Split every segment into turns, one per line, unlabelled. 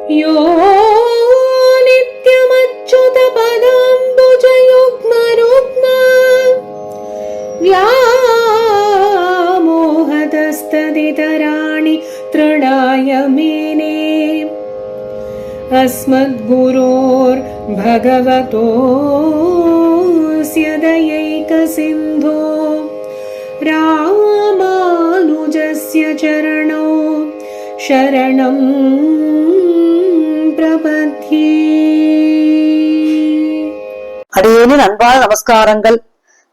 यो नित्यमच्युत पदाम्बुजयुग्मरुग्म व्यामोहतस्तदितराणि तृणाय मेने अस्मद्गुरोर्भगवतोऽस्य दयैकसिन्धो रामानुजस्य चरणौ शरणं प्रपद्ये.
அடியேனின் அன்பான நமஸ்காரங்கள்.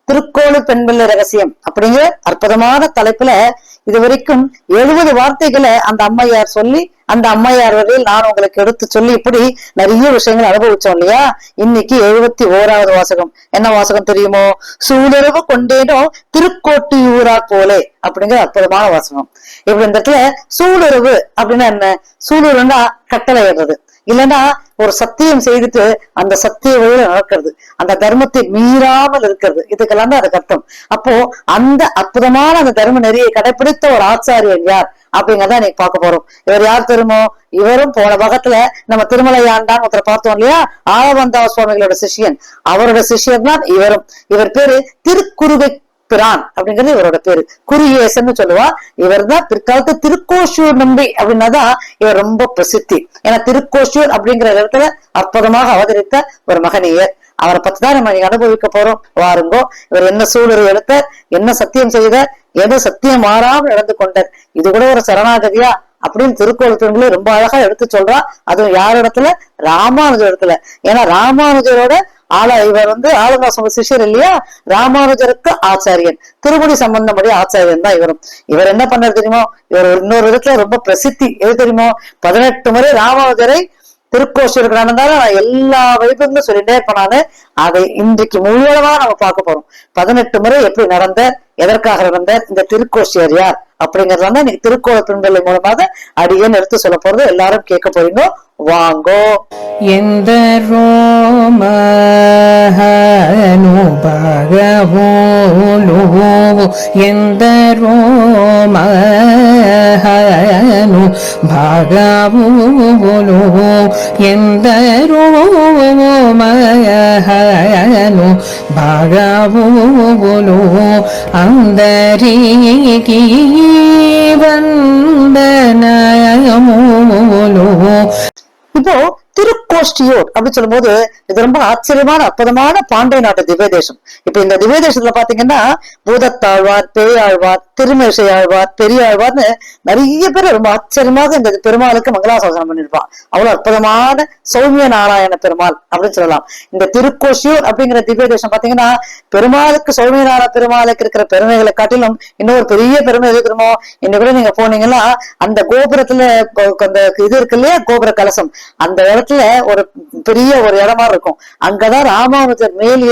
திருக்கோளூர் பெண்பிள்ளை ரகசியம் அப்படிங்கிற அற்புதமான தலைப்புல இதுவரைக்கும் 70 வார்த்தைகளை அந்த அம்மையார் சொல்லி, அந்த அம்மையார் வரையில் நான் உங்களுக்கு எடுத்து சொல்லி இப்படி நிறைய விஷயங்கள் அனுபவிச்சோம் இல்லையா? இன்னைக்கு 71வது வாசகம். என்ன வாசகம் தெரியுமோ? சூளுறவு கொண்டேனோ திருக்கோட்டியூரா போலே அப்படிங்கிற அற்புதமான வாசகம். இப்படி இந்த இடத்துல சூளுறவு அப்படின்னா என்ன? சூளுறவுன்னா கட்டளை ஏறுறது, இல்லைன்னா ஒரு சத்தியம் செய்துட்டு அந்த சத்திய வழியில நடக்கிறது, அந்த தர்மத்தை மீறாமல் இருக்கிறது. இதுக்கெல்லாம் தான் அதுக்கு அர்த்தம். அப்போ அந்த அற்புதமான அந்த தர்ம நெறியை கடைபிடித்த ஒரு ஆச்சாரியன் யார் அப்படிங்கறத இன்னைக்கு பார்க்க போறோம். இவர் யார் தெரியுமோ? இவரும் போன பாகத்துல நம்ம திருமலையாண்டான் ஒருத்தரை பார்த்தோம் இல்லையா? ஆளவந்தா சுவாமிகளோட சிஷியன். அவரோட சிஷியன் தான் இவரும். இவர் பேரு திருக்குறுகை பிரான் அப்படிங்கிறது இவரோட பேரு. குரியேசன்னு சொல்லுவா. இவர் தான் பிற்காலத்து திருக்கோஷூர் நம்பி அப்படின்னாதான் இவர் ரொம்ப பிரசித்தி. ஏன்னா திருக்கோஷூர் அப்படிங்கிற இடத்துல அற்புதமாக அவதரித்த ஒரு மகனியர். அவரை பத்தி தான் நம்ம அனுபவிக்க போறோம். வாருங்கோ. இவர் என்ன சூழலை எடுத்தார், என்ன சத்தியம் செய்தார், எது சத்தியம் மாறாமல் நடந்து கொண்டார். இது கூட ஒரு சரணாகதியா அப்படின்னு திருக்கோளூர் ரொம்ப அழகா எடுத்து சொல்றா. அதுவும் யார் இடத்துல? ராமானுஜர் இடத்துல. ஏன்னா ராமானுஜரோட இவர் ஆளுங்காச சிஷியர் இல்லையா? ராமானுஜருக்கு ஆச்சாரியன், திருமுடி சம்பந்தப்படி ஆச்சாரியன் தான் இவரும். இவர் என்ன பண்ணாரு தெரியுமோ? இவர் இன்னொரு விதத்துல ரொம்ப பிரசித்தி. எது தெரியுமோ? 18 முறை ராமானுஜரை திருக்கோஷூருக்கு நடந்தாலும் நான் எல்லா வைபவங்களும் சொல்லிட்டே இருப்பேன். அதை இன்றைக்கு முழுவதுமா நம்ம பார்க்க போறோம். 18 முறை எப்படி நடந்த, எதற்காக நடந்த, இந்த திருக்கோஷியர் யார் அப்படிங்கறத இன்னைக்கு திருக்கோளூர் பெண்பிள்ளை மூலமாக அடியேன்னு எடுத்து சொல்ல போறது. எல்லாரும் கேட்க போறீங்க. வாங்கோ.
எந்த ரோமனுபகவோலோ எந்த ரோமனு பகவோலோ எந்த ரோமனு பகவோலோ அந்தரீகி வந்தனமோலோ.
இப்போ திருக்கோஷ்டியூர் அப்படின்னு சொல்லும் போது இது ரொம்ப ஆச்சரியமான அற்புதமான பாண்டிய நாட்டு திவ்ய தேசம். இப்ப இந்த திவ்ய தேசத்துல பாத்தீங்கன்னா பூதத்தாழ்வார், பேயாழ்வார், திருமேசை ஆழ்வார், பெரியாழ்வார்னு நிறைய பேர் ரொம்ப ஆச்சரியமாக இந்த பெருமாளுக்கு மங்களாசாசனம் பண்ணிருப்பான். அவ்வளவு அற்புதமான சௌமிய நாராயண பெருமாள் அப்படின்னு சொல்லலாம். இந்த திருக்கோஷியூர் அப்படிங்கிற திவ்ய தேசம் பாத்தீங்கன்னா பெருமாளுக்கு, சௌமிய நாராயண பெருமாளுக்கு இருக்கிற பெருமைகளை காட்டிலும் இன்னொரு பெரிய பெருமை எது தெரியுமோ? இன்னும் கூட நீங்க போனீங்கன்னா அந்த கோபுரத்துல அந்த இது இருக்கு இல்லையா, கோபுர கலசம், அந்த இடத்துல ஒரு பெரிய ஒரு இடமா இருக்கும். அங்கதான் ராமானுஜர் மேல்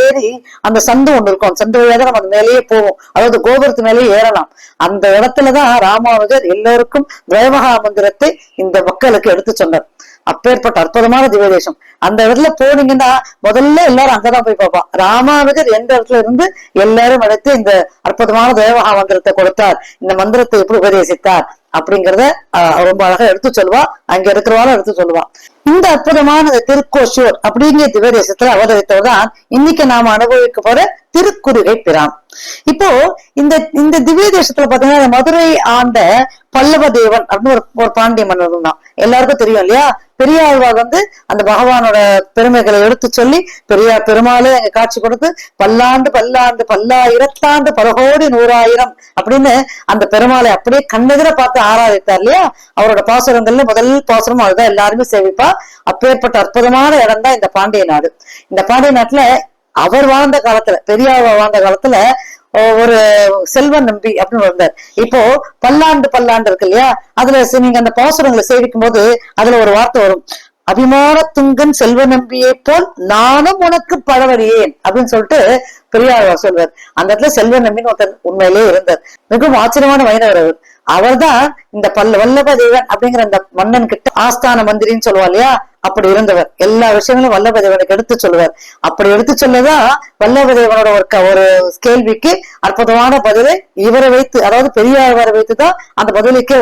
ஏறி அந்த சந்து ஒண்ணு இருக்கும். அந்த சந்து வழியாக நம்ம அது மேலேயே போவோம். அதாவது கோபுரத்து மேலேயே ஏறலாம். அந்த இடத்துலதான் ராமானுஜர் எல்லோருக்கும் திரைவகா மந்திரத்தை இந்த மக்களுக்கு எடுத்து சொன்னார். அப்பேற்பட்ட அற்புதமான திவ்யதேசம். அந்த இடத்துல போனீங்கன்னா முதல்ல எல்லாரும் அங்கதான் போய் பார்ப்பான். ராமானுஜர் எந்த இடத்துல இருந்து எல்லாரும் எடுத்து இந்த அற்புதமான திரைவகா மந்திரத்தை கொடுத்தார், இந்த மந்திரத்தை எப்படி உபதேசித்தார் அப்படிங்கறத ரொம்ப அழகா எடுத்து சொல்லுவா. அங்க இருக்கிறவாலும் எடுத்து சொல்லுவா. இந்த அற்புதமான திருக்கோஷூர் அப்படிங்கிற திவ்யதேசத்துல அவதரித்தவர்தான் இன்னைக்கு நாம அனுபவிக்க போற திருக்குறுகை பிரான். இப்போ இந்த திவ்ய தேசத்துல பாத்தீங்கன்னா மதுரை ஆண்ட பல்லவ தேவன் அப்படின்னு ஒரு பாண்டிய மன்னர் தான். எல்லாருக்கும் தெரியும் இல்லையா? பெரியாழ்வார் அந்த பகவானோட பெருமைகளை எடுத்து சொல்லி பெருமாளே அங்க காட்சி கொடுத்து பல்லாண்டு பல்லாண்டு பல்லாயிரத்தாண்டு பலகோடி 100,000 அப்படின்னு அந்த பெருமாளை அப்படியே கண்ணெதிர பார்த்து ஆராதித்தார் இல்லையா? அவரோட பாசுரங்கள்ல முதல் பாசுரம் அதுதான் எல்லாருமே சேவிப்பா. அப்பேற்பட்ட அற்புதமான இடம் தான் இந்த பாண்டிய நாடு. இந்த பாண்டிய நாட்டுல அவர் வாழ்ந்த காலத்துல, பெரியாழ்வார் வாழ்ந்த காலத்துல ஒரு செல்வன் நம்பி அப்படின்னு வந்தார். இப்போ பல்லாண்டு பல்லாண்டு இருக்கு இல்லையா? அதுல நீங்க அந்த பாசுரங்களை சேவிக்கும் போது அதுல ஒரு வார்த்தை வரும், அபிமான துங்கன் செல்வ நம்பியை போல் நானும் உனக்கு பழவறியேன் அப்படின்னு சொல்லிட்டு பெரியாழ்வார் சொல்வார். அந்த இடத்துல செல்வ நம்பின்னு ஒருத்தர் உண்மையிலேயே இருந்தார். மிகவும் ஆச்சரியமான வைணவர் அவர். அவர்தான் இந்த வல்லபதேவன் அப்படிங்கிற அந்த மன்னன் கிட்ட ஆஸ்தான மந்திரின்னு சொல்லுவா இல்லையா, அப்படி இருந்தவர். எல்லா விஷயங்களும் வல்லபதேவனுக்கு எடுத்து சொல்லுவார். அப்படி எடுத்து சொல்லதான் வல்லபதேவனோட ஒரு கேள்விக்கு அற்புதமான பதிலை இவரை வைத்து, அதாவது பெரியாழ்வாரை வைத்துதான் அந்த பதிலுக்கு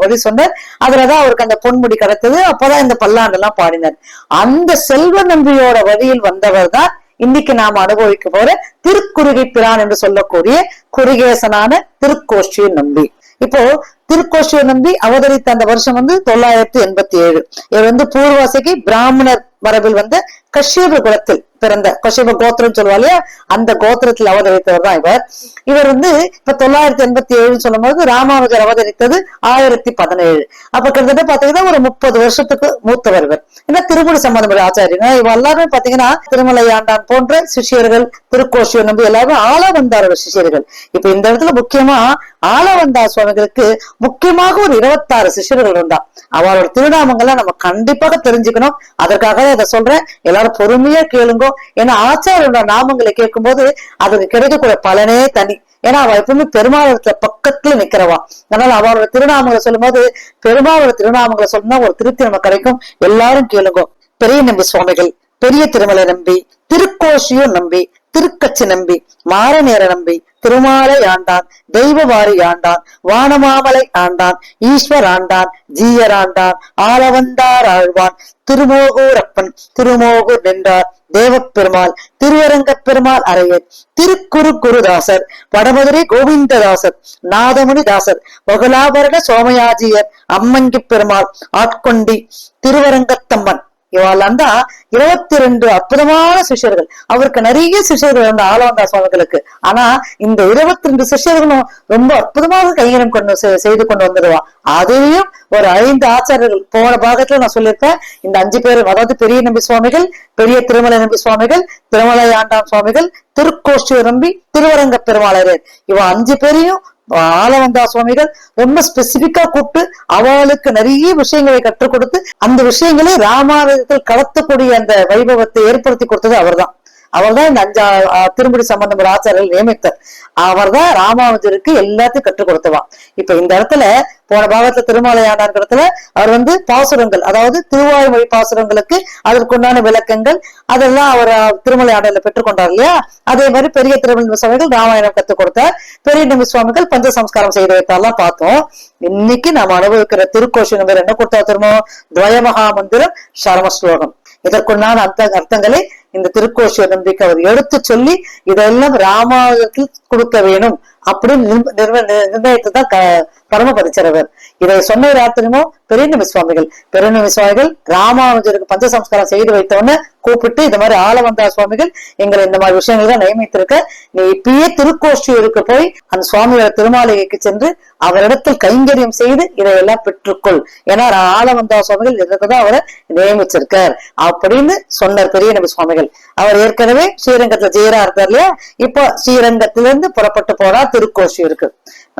வழி சொன்னார். அதுலதான் அவருக்கு அந்த பொன்முடி கிடைத்தது. அப்பதான் இந்த பல்லாண்டு எல்லாம் பாடினார். அந்த செல்வ நம்பியோட வழியில் வந்தவர் தான் இன்னைக்கு நாம அனுபவிக்க போற திருக்குறுகை பிரான் என்று சொல்லக்கூடிய குருகேசனான திருக்கோஷ்டியூர் நம்பி. இப்போ திருக்கோஷ்டியூர் நம்பி அவதரித்த அந்த வருஷம் 987. இவர் பூர்வாசிக்கு பிராமணர் மரபில் கஷ்யப குலத்தில் பிறந்த கஷ்யப கோத்திரம் சொல்லுவா இல்லையா, அந்த கோத்திரத்தில் அவதரித்தவர் தான் இவர். இவர் இப்ப 987 சொல்லும் போது ராமானுஜர் அவதரித்தது 1017. அப்ப கிட்டத்தட்ட பாத்தீங்கன்னா ஒரு 30 வருஷத்துக்கு மூத்தவர் இவர். ஏன்னா திருமுடி சம்பந்தப்பட்ட ஆச்சாரியன் இவ எல்லாருமே பாத்தீங்கன்னா திருமலை ஆண்டான் போன்ற சிஷியர்கள், திருக்கோஷ்டியூர் நம்பி எல்லாருமே ஆளவந்தார் சிஷியர்கள். இப்ப இந்த இடத்துல முக்கியமா ஆளவந்தார் சுவாமிகளுக்கு முக்கியமாக ஒரு 26 சிஷியர்கள் இருந்தா. அவரோட திருநாமங்களை நம்ம கண்டிப்பாக தெரிஞ்சுக்கணும். அதற்காக இதை சொல்றேன், எல்லாரும் பொறுமையா கேளுங்க. ஏன்னா ஆச்சாரோட நாமங்களை கேட்கும் போது அதுக்கு கிடைக்கக்கூடிய பலனே தனி. ஏன்னா அவ எப்பவுமே பெருமாளத்துல பக்கத்துல நிக்கிறவா. அதனால அவரோட திருநாமங்களை சொல்லும் போது பெருமாளோட திருநாமங்களை சொன்னா ஒரு திருப்தி நமக்கு கிடைக்கும். எல்லாரும் கேளுங்க. பெரிய நம்பி சுவாமிகள், பெரிய திருமலை நம்பி, திருக்கோஷ்டியூர் நம்பி, திருக்கச்சி நம்பி, மாரநேர நம்பி, திருமாலை ஆண்டான், தெய்வவாரி ஆண்டான், வானமாமலை ஆண்டான், ஈஸ்வர் ஆண்டான், ஜீயர் ஆண்டான், ஆளவந்தார் ஆழ்வான், திருமோகூரப்பன், திருமோகூர் நின்றார், தேவப்பெருமாள், திருவரங்க பெருமாள் அரையர், திருக்குறு குருதாசர், வடமதுரை கோவிந்ததாசர், நாதமுனி தாசர், வகுலாபரண சோமயாஜியர், அம்மங்கி பெருமாள், ஆட்கொண்டி, திருவரங்கத்தம்மன், இவாள் தான் 22 அற்புதமான சிஷ்யர்கள். அவருக்கு நிறைய சிஷ்யர்கள் ஆளவந்தா சுவாமிகளுக்கு. ஆனா இந்த 22 சிஷ்யர்களும் ரொம்ப அற்புதமாக கைங்கரம் செய்து கொண்டு வந்துடுவா. அதையும் ஒரு 5 ஆச்சாரியர்கள் போன பாகத்துல நான் சொல்லியிருக்கேன். இந்த 5 பேர், அதாவது பெரிய நம்பி சுவாமிகள், பெரிய திருமலை நம்பி சுவாமிகள், திருமலை ஆண்டான் சுவாமிகள், திருக்கோஷ்டியூர் நம்பி, திருவரங்க பெருமாளர், இவ 5 பேரையும் ஆளவந்தா சுவாமிகள் ரொம்ப ஸ்பெசிபிக்கா கூப்பிட்டு அவளுக்கு நிறைய விஷயங்களை கற்றுக் கொடுத்து அந்த விஷயங்களை ராமாயணத்தில் கடத்தக்கூடிய அந்த வைபவத்தை ஏற்படுத்தி கொடுத்தது அவர்தான். அவர்தான் இந்த 5 திருமுடி சம்பந்தப்பட்ட ஆச்சாரியர்கள் நியமித்தார். அவர்தான் ராமானுஜருக்கு எல்லாத்தையும் கற்றுக் கொடுத்தவான். இப்ப இந்த இடத்துல போன பாகத்துல திருமலையாண்டான் இடத்துல அவர் பாசுரங்கள், அதாவது திருவாய்மொழி பாசுரங்களுக்கு அதற்குண்டான விளக்கங்கள் அதெல்லாம் அவர் திருமலையாண்டல பெற்றுக்கொண்டார் இல்லையா. அதே மாதிரி பெரிய திருமலை சுவாமிகள் ராமாயணம் கத்துக் கொடுத்தார். பெரிய நம்பி சுவாமிகள் பஞ்ச சம்ஸ்காரம் செய்து வைத்தாலாம் பார்த்தோம். இன்னைக்கு நாம் அனுபவிக்கிற திருக்கோஷி நம்பர் என்ன கொடுத்தா திரும்ப துவயமகா மந்திரம் சரம ஸ்லோகம். இதற்குண்டான அர்த்தங்களை இந்த திருக்கோஷ்டியூர் நம்பிக்கை அவர் எடுத்து சொல்லி இதெல்லாம் ராமாயணத்தில் கொடுக்க வேணும் அப்படின்னு நிர்ணயித்துதான் பரமபதிச்சரவர். இதை சொன்னவர் யார் தெரியுமோ? பெரிய நம்பி சுவாமிகள். பெரிய நம்பி சுவாமிகள் ராமானுஜருக்கு பஞ்ச சம்ஸ்காரம் செய்து வைத்தவொன்னு கூப்பிட்டு இந்த மாதிரி ஆளவந்தா சுவாமிகள் எங்களை இந்த மாதிரி விஷயங்கள் தான் நியமித்திருக்க, நீ இப்பயே திருக்கோஷ்டியூருக்கு போய் அந்த சுவாமியோட திருமாளிகைக்கு சென்று அவரிடத்தில் கைங்கரியம் செய்து இதையெல்லாம் பெற்றுக்கொள். ஏன்னா ஆளவந்தா சுவாமிகள் இதுக்குதான் அவரை நியமிச்சிருக்கார் அப்படின்னு சொன்னார் பெரிய நம்பி சுவாமிகள். அவர் ஏற்கனவே ஸ்ரீரங்கத்துல ஜெயரா இருந்தார் இல்லையா. இப்போ ஸ்ரீரங்கத்திலிருந்து புறப்பட்டு போனா திருக்கோஷ்டியூருக்கு.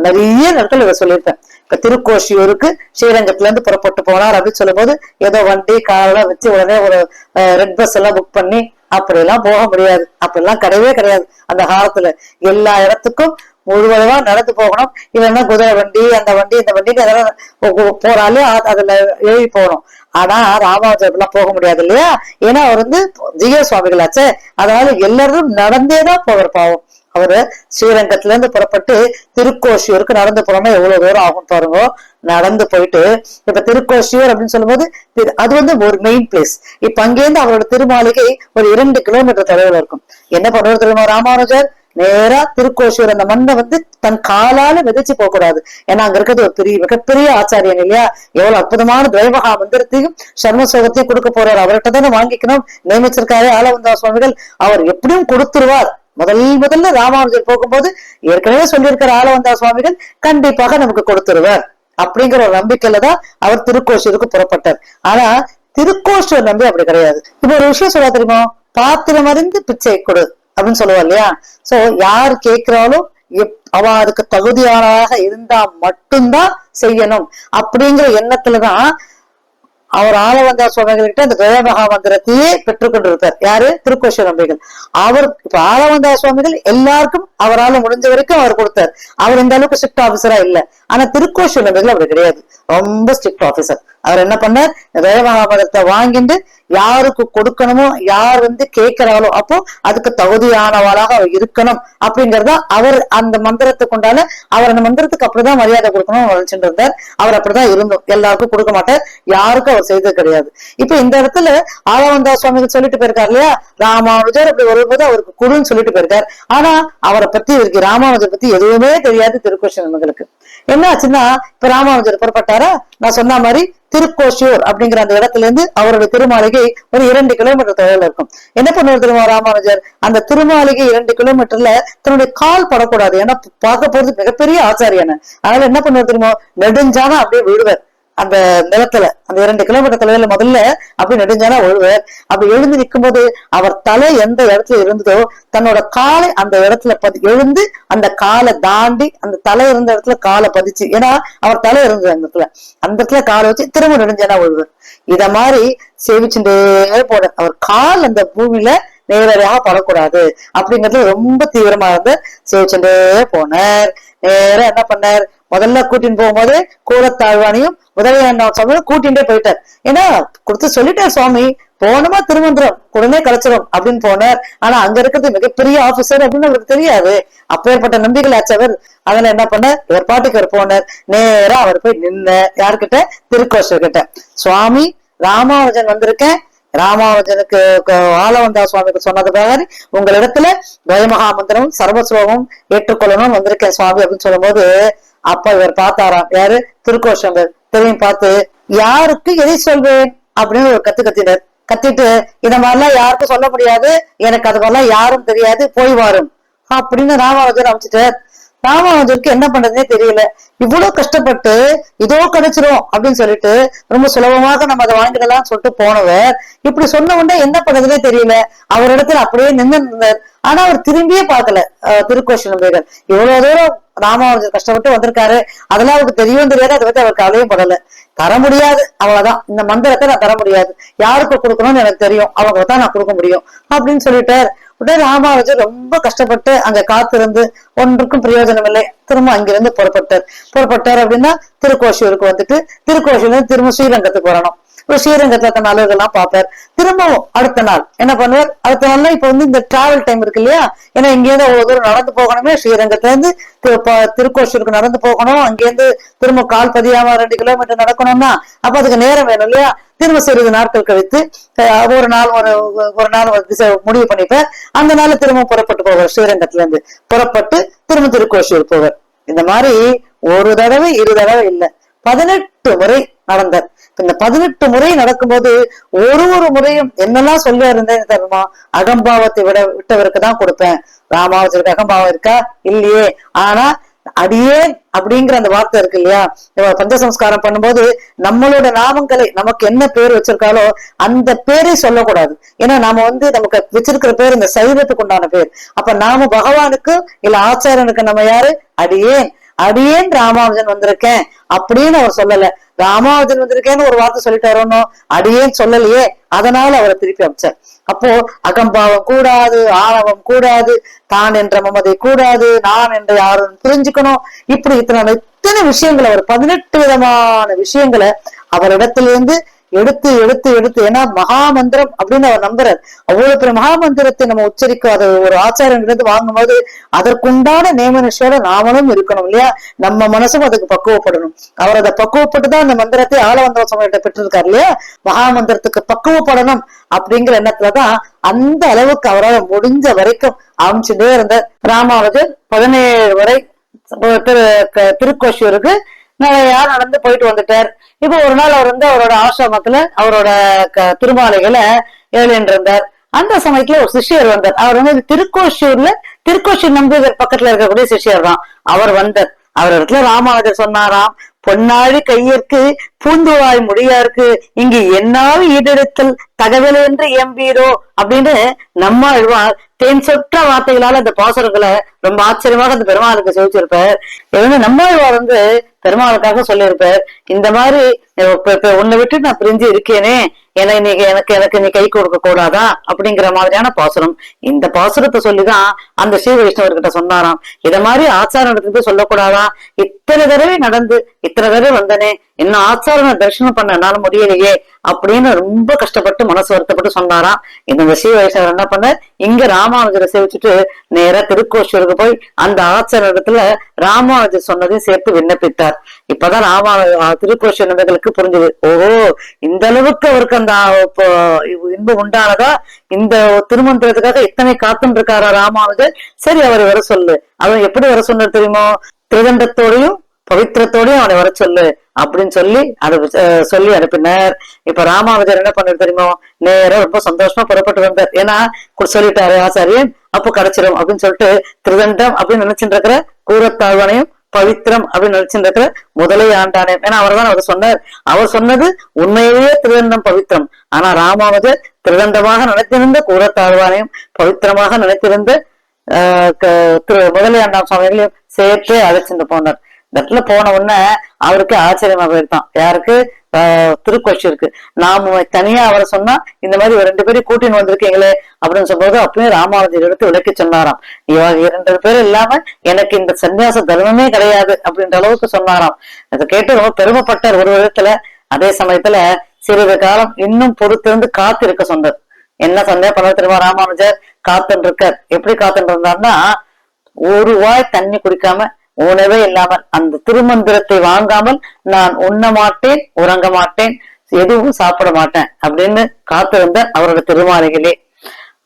நிறைய நாட்கள் இதை சொல்லியிருப்பேன். இப்ப திருக்கோஷ்டியூருக்கு ஸ்ரீரங்கத்துல இருந்து புறப்பட்டு போனார் அப்படின்னு சொல்லும் போது ஏதோ வண்டி காரெல்லாம் வச்சு உடனே ஒரு ரெட் பஸ் எல்லாம் புக் பண்ணி அப்படி எல்லாம் போக முடியாது. அப்படிலாம் கிடையவே கிடையாது. அந்த காலத்துல எல்லா இடத்துக்கும் முழுவதுமா நடந்து போகணும். இல்லைன்னா குதிரை வண்டி, அந்த வண்டி, இந்த வண்டிக்கு அதெல்லாம் போறாலே அதுல எழுதி போகணும். ஆனா ராமானுஜர் எல்லாம் போக முடியாது இல்லையா. ஏன்னா அவர் ஜிய சுவாமிகளாச்சே. அதனால எல்லாரும் நடந்தேதான் போவார். பாவம் அவரு ஸ்ரீரங்கத்துல இருந்து புறப்பட்டு திருக்கோஷ்டியூருக்கு நடந்து போனோம்னா எவ்வளவு தூரம் ஆகும் பாருங்க. நடந்து போயிட்டு இப்ப திருக்கோஷ்டியூர் அப்படின்னு சொல்லும் போது அது ஒரு மெயின் பிளேஸ். இப்ப அங்கேருந்து அவரோட திருமாளிகை ஒரு 2 கிலோமீட்டர் தொலைவில் இருக்கும். என்ன பண்ணுவார் தெரியுமா ராமானுஜர்? நேரா திருக்கோஷ்டியூர் அந்த மண்ணை தன் காலால விதைச்சு போக கூடாது. ஏன்னா அங்க இருக்கிறது ஒரு மிகப்பெரிய ஆச்சாரியன் இல்லையா. எவ்வளவு அற்புதமான துவைமகா மந்திரத்தையும் சர்மசோகத்தையும் கொடுக்க போறாரு. அவர்கிட்ட தானே வாங்கிக்கணும். நியமிச்சிருக்காரு ஆளவந்தா சுவாமிகள். அவர் எப்படியும் கொடுத்துருவார். முதல்ல ராமானுஜர் போகும்போது ஏற்கனவே சொல்லியிருக்கிற ஆளவந்தா சுவாமிகள் கண்டிப்பாக நமக்கு கொடுத்துருவார் அப்படிங்கிற ஒரு நம்பிக்கையில தான் அவர் திருக்கோஷ்டியூருக்கு புறப்பட்டார். ஆனா திருக்கோஷ்டியூர் நம்பி அப்படி கிடையாது. இப்ப ஒரு விஷயம் சொல்ல தெரியுமா? பாத்திரம் அறிந்து பிச்சை கொடு அப்படின்னு சொல்லுவா இல்லையா. சோ யார் கேட்கிறாலும் அவ அதுக்கு தகுதியானதாக இருந்தா மட்டும்தான் செய்யணும் அப்படிங்கிற எண்ணத்துலதான் அவர் ஆளவந்தார் சுவாமிகள் கிட்ட அந்த துவய மகா மந்திரத்தையே பெற்றுக்கொண்டிருக்கார். யாரு? திருக்கோஷி நம்பிகள். அவர் இப்ப ஆளவந்தார் சுவாமிகள் எல்லாருக்கும் அவரால் முடிஞ்ச வரைக்கும் அவர் கொடுத்தார். அவர் இந்த அளவுக்கு ஸ்ட்ரிக்ட் ஆபீசரா இல்ல. ஆனா திருக்கோஷி நம்பிகள் அப்படி கிடையாது, ரொம்ப ஸ்ட்ரிக்ட் ஆபீசர். அவர் என்ன பண்ணார்? துவய மகா மந்திரத்தை வாங்கிட்டு யாருக்கு கொடுக்கணுமோ, யார் கேட்கிறாளோ அப்போ அதுக்கு தகுதியானவளாக அவர் இருக்கணும் அப்படிங்கறத அவர் அந்த மந்திரத்துக்கு கொண்டால அவர் அந்த மந்திரத்துக்கு அப்படிதான் மரியாதை கொடுக்கணும் நினைச்சுட்டு இருந்தார். அவர் அப்படிதான் இருந்தோம், எல்லாருக்கும் கொடுக்க மாட்டார், யாருக்கும் அவர் செய்தது கிடையாது. இப்ப இந்த இடத்துல ஆளவந்தா சுவாமிகள் சொல்லிட்டு போயிருக்காரு இல்லையா, ராமானுஜர் அப்படி வரும்போது அவருக்கு குருன்னு சொல்லிட்டு போயிருக்காரு. ஆனா அவரை பத்தி இவருக்கு ராமானுஜர் பத்தி எதுவுமே தெரியாது திருக்கோஷியர்களுக்கு. என்ன ஆச்சுன்னா, இப்ப ராமானுஜர் புறப்பட்டாரா, நான் சொன்ன மாதிரி திருக்கோஷியூர் அப்படிங்கிற அந்த இடத்துல இருந்து அவருடைய திருமாளிகை ஒரு 2 கிலோமீட்டர் தொலைவில் இருக்கும். என்ன பண்ணுவார் தெரியுமா ராமானுஜர்? அந்த திருமாளிகை 2 கிலோமீட்டர்ல தன்னுடைய கால் படக்கூடாது, ஏன்னா பார்க்க போறது மிகப்பெரிய ஆச்சாரியான. அதனால என்ன பண்ணுவார் தெரியுமா, நெடுஞ்சானா அப்படியே விழுவார் அந்த நிலத்துல. அந்த 2 கிலோமீட்டர் தொலைவில் முதல்ல அப்படி நெடுஞ்சானா விழுவார். அப்படி எழுந்து நிற்கும் போது அவர் தலை எந்த இடத்துல இருந்ததோ தன்னோட காலை அந்த இடத்துல எழுந்து அந்த காலை தாண்டி அந்த தலை இருந்த இடத்துல காலை பதிச்சு, ஏன்னா அவர் தலை இருந்தது அந்த இடத்துல காலை வச்சு திரும்ப நெடுஞ்சானா விழுவார். இத மாதிரி சேவிச்சுட்டே போன அவர் கால் அந்த பூமியில நேரடியாக படக்கூடாது அப்படிங்கிறது ரொம்ப தீவிரமா இருந்து சேவிச்சுட்டே போனார். நேர என்ன பண்ணார், முதல்ல கூட்டின்னு போகும்போது கூலத்தாழ்வானையும் உதவியாண்டாம் சுவாமி கூட்டிகிட்டே போயிட்டார். ஏன்னா கொடுத்து சொல்லிட்டார் சுவாமி, போனோமா திருமந்திரம் உடனே கிடைச்சிடும் அப்படின்னு போனார். ஆனா அங்க இருக்கிறது மிகப்பெரிய ஆபீசர் அப்படின்னு அவருக்கு தெரியாது, அப்பேற்பட்ட நம்பிக்கை ஆச்சவர். அதனால என்ன பண்ணார், இவர் பாட்டுக்கு அவர் போனார். நேரா அவர் போய் நின்ன யாருக்கிட்ட, திருக்கோஷர் கிட்ட. சுவாமி ராமானுஜன் வந்திருக்கேன், ராமானுஜனுக்கு ஆளவந்தா சுவாமிக்கு சொன்னது மாதிரி உங்களிடத்துல துவயமகா மந்திரம் சர்வஸ்லோகம் ஏற்றுக்கொள்ளணும் வந்திருக்கேன் சுவாமி அப்படின்னு சொல்லும் போது, அப்ப இவர் பார்த்தாராம். யாரு? திருக்கோஷங்கள். தெரியும் பார்த்து, யாருக்கு எதை சொல்வேன் அப்படின்னு ஒரு கத்தினர். கத்திட்டு, இந்த மாதிரிலாம் யாருக்கும் சொல்ல முடியாது, எனக்கு அது மாதிரிலாம் யாரும் தெரியாது, போய் வாரும் அப்படின்னு ராமானுஜர் அமைச்சிட்டார். ராமானுஜருக்கு என்ன பண்றதுன்னே தெரியல. இவ்வளவு கஷ்டப்பட்டு இதோ கிடைச்சிரும் அப்படின்னு சொல்லிட்டு ரொம்ப சுலபமாக நம்ம அதை வாங்கிடலாம்னு சொல்லிட்டு போனவர் இப்படி சொன்ன உடனே என்ன பண்றதுன்னே தெரியல. அவரிடத்துல அப்படியே நின்று இருந்தார். ஆனா அவர் திரும்பியே பார்க்கல. திருக்கோஷி நம்பிகள் இவ்வளவு தூரம் ராமானுஜர் கஷ்டப்பட்டு வந்திருக்காரு, அதெல்லாம் அவருக்கு தெரியவும் தெரியாது, அதை பத்தி அவருக்கு கவலையும் படல. தர முடியாது, அவ்வளவுதான், இந்த மந்திரத்தை நான் தர முடியாது, யாருக்கு கொடுக்கணும்னு எனக்கு தெரியும், அவங்க தான் நான் கொடுக்க முடியும் அப்படின்னு சொல்லிட்டார். உடனே ராமானுஜர் ரொம்ப கஷ்டப்பட்டு அங்க காத்திருந்து ஒன்றுக்கும் பிரயோஜனம் இல்லை, திரும்ப அங்கிருந்து புறப்பட்டார் அப்படின்னா திருக்கோஷியூருக்கு வந்துட்டு திருக்கோஷியூர்ல திரும்ப ஸ்ரீரங்கத்துக்கு வரணும். ஸ்ரீரங்கத்துல தன் அலுவலெல்லாம் பார்ப்பார். திரும்பவும் அடுத்த நாள் என்ன பண்ணுவார், அடுத்த நாள்ல இப்ப இந்த டிராவல் டைம் இருக்கு இல்லையா, ஏன்னா இங்கேருந்து அவ்வளவு தூரம் நடந்து போகணுமே, ஸ்ரீரங்கத்துல இருந்து திருக்கோஷியூருக்கு நடந்து போகணும், அங்கேருந்து திரும்ப கால் பதியாம 2 கிலோமீட்டர் நடக்கணும்னா அப்ப அதுக்கு நேரம் வேணும் இல்லையா. திரும்ப சிறிது நாட்கள் கழித்து ஒரு நாள் திசை முடிவு பண்ணிப்பார். அந்த நாள் திரும்ப புறப்பட்டு போவார். ஸ்ரீரங்கத்துல இருந்து புறப்பட்டு திரும்ப திருக்கோஷியூர் போவார். இந்த மாதிரி ஒரு தடவை 2 தடவை இல்ல, 18 முறை நடந்தார். இந்த 18 முறை நடக்கும்போது ஒரு முறையும் என்னெல்லாம் சொல்ல இருந்தேன் தருமா, அகம்பாவத்தை விட்டவருக்கு தான் கொடுப்பேன். ராமாவதற்கு அகம்பாவம் இருக்கா இல்லையே, ஆனா அடியே அப்படிங்கிற அந்த வார்த்தை இருக்கு இல்லையா, பஞ்சசம்ஸ்காரம் பண்ணும்போது நம்மளோட நாமங்களை நமக்கு என்ன பேர் வச்சிருக்காலோ அந்த பேரை சொல்லக்கூடாது. ஏன்னா நாம நமக்கு வச்சிருக்கிற பேர் இந்த சைவத்துக்கு உண்டான பேர். அப்ப நாம பகவானுக்கு இல்ல ஆச்சாரனுக்கு நம்ம யாரு, அடியேன் ராமானுஜன் வந்திருக்கேன் அப்படின்னு அவர் சொல்லல. ராமானுஜன் வந்திருக்கேன்னு ஒரு வார்த்தை சொல்லிட்டாரோன்னு அடியேன் சொல்லலையே, அதனால அவரை திருப்பி அமைச்சார். அப்போ அகம்பாவம் கூடாது, ஆணவம் கூடாது, தான் என்ற மமதை கூடாது, நான் என்ற யாரும் புரிஞ்சுக்கணும். இப்படி இத்தனை விஷயங்களை அவர் 18 விதமான விஷயங்களை அவரிடத்திலிருந்து எடுத்து எடுத்து எடுத்து, ஏன்னா மகாமந்திரம் அப்படின்னு அவர் நம்புறார். அவ்வளவு பெரிய மகாமந்திரத்தை நம்ம உச்சரிக்காத ஒரு ஆச்சாரங்கிறது வாங்கும்போது அதற்குண்டான நியமனிஷோட நாமளும் இருக்கணும் இல்லையா, நம்ம மனசும் அதுக்கு பக்குவப்படணும். அவர் அதை பக்குவப்பட்டுதான் அந்த மந்திரத்தை ஆளவந்தா சுவாமிகிட்ட பெற்றிருக்காரு இல்லையா. மகாமந்திரத்துக்கு பக்குவப்படணும் அப்படிங்கிற எண்ணத்துலதான் அந்த அளவுக்கு அவரால் முடிஞ்ச வரைக்கும் அமைச்சுட்டே இருந்தார். ராமானுஜர் 17 வரை திருக்கோஷியூருக்கு யார் நடந்து போயிட்டு வந்துட்டார். இப்ப ஒரு நாள் அவர் அவரோட ஆசிரமத்துல அவரோட திருமாலைகளை இருந்தார். அந்த சமயத்துல ஒரு சிஷியர் வந்தார். அவர் திருக்கோஷியூர் நம்பியர் பக்கத்துல இருக்கக்கூடிய சிஷியர் தான். அவர் வந்தார். அவர் இடத்துல ராமானுஜர் சொன்னாராம், பொன்னாழி கையிற்கு பூந்துவாய் முடியாருக்கு இங்கு என்னாவது ஈடெடுத்தல் தகவல் என்று எம்பீரோ அப்படின்னு நம்ம தேன் சொற்ற வார்த்தைகளால அந்த பாசுரங்களை ரொம்ப ஆச்சரியமாக அந்த பெருமாளுக்கு செவிச்சிருப்பார். இது நம்மாழ்வார் பெருமாளுக்காக சொல்லியிருப்பார். இந்த மாதிரி உன்னை விட்டு நான் பிரிஞ்சு இருக்கேனே, எனக்கு நீ கை கொடுக்க கூடாதா அப்படிங்கிற மாதிரியான பாசுரம். இந்த பாசுரத்தை சொல்லிதான் அந்த ஸ்ரீ வைஷ்ணவர்கிட்ட சொன்னாராம், இத மாதிரி ஆச்சாரம் நடத்துட்டு சொல்லக்கூடாதா, இத்தனை தடவை நடந்து இத்தனை தடவை வந்தனே, என்ன ஆச்சாரம் தரிசனம் பண்ண என்னால முடியலையே அப்படின்னு ரொம்ப கஷ்டப்பட்டு மனசு வருத்தப்பட்டு சொன்னாராம். இந்த ஸ்ரீ வைஷ்ணவர் என்ன பண்ண, இங்க ராமானுஜரை சேவிச்சுட்டு நேரா திருக்கோஷூருக்கு போய் அந்த ஆச்சார இடத்துல ராமானுஜர் சொன்னதையும் சேர்த்து விண்ணப்பித்தார். இப்பதான் திருக்கோஷூர் நபர்களுக்கு புரிஞ்சது, ஓஹோ இந்த அளவுக்கு அவருக்கு அந்த இன்பம் உண்டானதா, இந்த திருமந்திரத்துக்காக இத்தனை காத்துன்னு இருக்காரா ராமானுஜர், சரி அவரை வர சொல்லு. அவன் எப்படி வர சொன்ன தெரியுமோ, திருதண்டத்தோடையும் பவித்திரத்தோடையும் அவனை வர சொல்லு அப்படின்னு சொல்லி அனுப்பினார். இப்ப ராமானுஜர் என்ன பண்ணாரு தெரியுமோ, நேரம் ரொம்ப சந்தோஷமா புறப்பட்டு வந்தார். ஏன்னா சொல்லிட்டாரு ஆச்சாரியன், அப்போ கிடைச்சிடும் அப்படின்னு சொல்லிட்டு திருதண்டம் அப்படின்னு நினைச்சுட்டு இருக்கிற கூரத்தாழ்வானையும் பவித்திரம் அப்படின்னு நினைச்சுட்டு இருக்கிற முதலை ஆண்டானே, ஏன்னா அவர் தான் அவர் சொன்னார். அவர் சொன்னது உண்மையிலேயே திருதண்டம் பவித்திரம். ஆனா ராமானுஜர் திருதண்டமாக நினைத்திருந்த கூரத்தாழ்வானையும் பவித்திரமாக நினைத்திருந்த முதலை ஆண்டாம் சுவாமிகளையும் சேர்த்து அழைச்சிட்டு போனார். இந்த இடத்துல போன உடனே அவருக்கு ஆச்சரியமா போயிருந்தான். யாருக்கு? திருக்கோஷிற்கு. நாம தனியா அவரை சொன்னா இந்த மாதிரி 2 பேரையும் கூட்டின்னு வந்திருக்கீங்களே அப்படின்னு சொல்லும்போது அப்பயும் ராமானுஜர் எடுத்து விளக்கி சொன்னாராம், இவங்க 2 பேரும் இல்லாம எனக்கு இந்த சன்னியாச தர்மமே கிடையாது அப்படின்ற அளவுக்கு சொன்னாராம். அதை கேட்டு ரொம்ப பெருமைப்பட்டார் ஒரு விதத்துல. அதே சமயத்துல சிறிது காலம் இன்னும் பொறுத்திருந்து காத்து இருக்க சொன்னார். என்ன சந்தேகம் பண்ண தெரியுமா, ராமானுஜர் காத்துன்னு இருக்கார். எப்படி காத்துன்னு இருந்தாருன்னா, ஒரு வாய் தண்ணி குடிக்காம உணவே இல்லாமல் அந்த திருமந்திரத்தை வாங்காமல் நான் உண்ண மாட்டேன், உறங்க மாட்டேன், எதுவும் சாப்பிட மாட்டேன் அப்படின்னு காத்திருந்த அவரோட திருமாளிகளே.